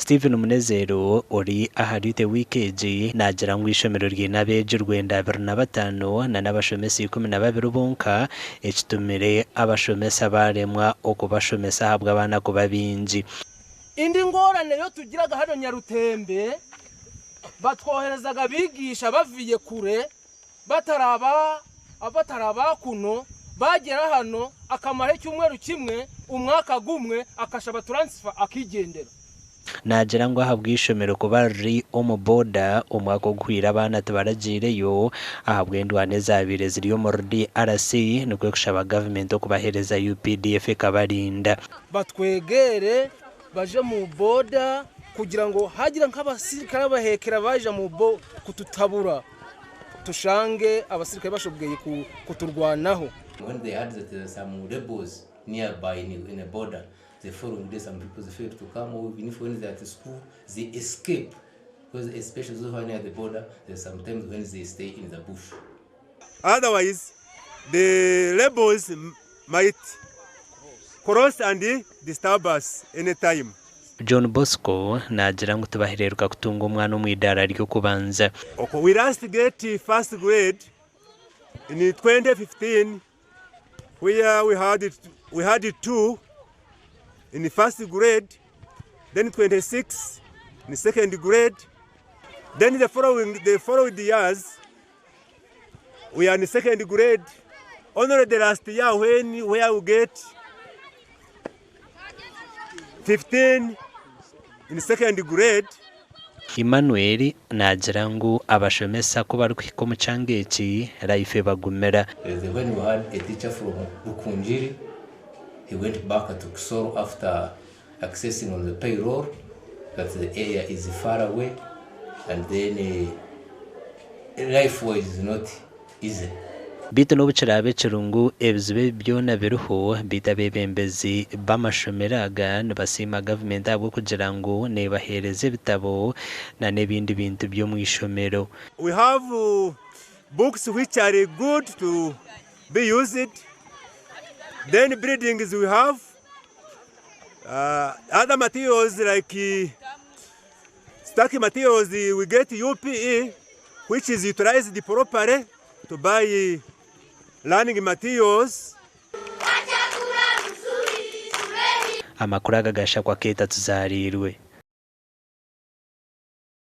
Steven Munezero uri aharite wikeji nagira ngo ishomero ry'inabeje Rwenda 25 na n'abashomesa 12 bonka ekitumire abashomesa baremwa okubashomesa habwa abana ko babinji. Indi ngorane yo tugiraga hano Nyarutembe batwoherezaga bigisha baviye kure bataraba kuno bagera hano akamara cyumweru kimwe umwaka gumwe akashaba transfer akigendera. Nagira ngo ahabwa ishomero ko bari omuboda umwaka gwira abana tubaragireyo ahabwa indwane zabire ziriyo muri RC nukwe kushaba government okubahereza UPDF kabarinda batwegere baje mu boda kugira ngo hagira nk'abasirikare bahekera baje mu bo kututabura tushange abasirikare bashobweye kuturwanaho. When they had some rebels nearby in a border, the following day some people failed to come, or even if when they're at school they escape, because especially those who are near the border, there's sometimes when they stay in the bush. Otherwise the rebels might cross and disturb us anytime. John Bosco nagira ngo tubahereruka kutunga umwana umwidara ryo kubanza. We last get first grade in 2015 where we had 2 in the first grade, then 26 in the second grade, then the following years we are in the second grade. Only the last year where we get 15 in the second grade. Emmanuel nagira ngo abashomesa ko bari ko mucangeki life bagumera. When we had a teacher from Bukunjiri, he went back to Kisoro after accessing on the payroll that the area is far away, and then life was not easy. Bito no bucirabe cirungu ebizibe byona biruho bitabebembezi bamashomeraga basima government abo kugira ngo nebahereze bitabo na nebindi bintu byo mu ishomero. We have books which are good to be used. Then buildings we have other materials like stock materials. We get UPE which is utilized properly to buy learning materials. Amakuru agagasha kwa keta tuzarirwe.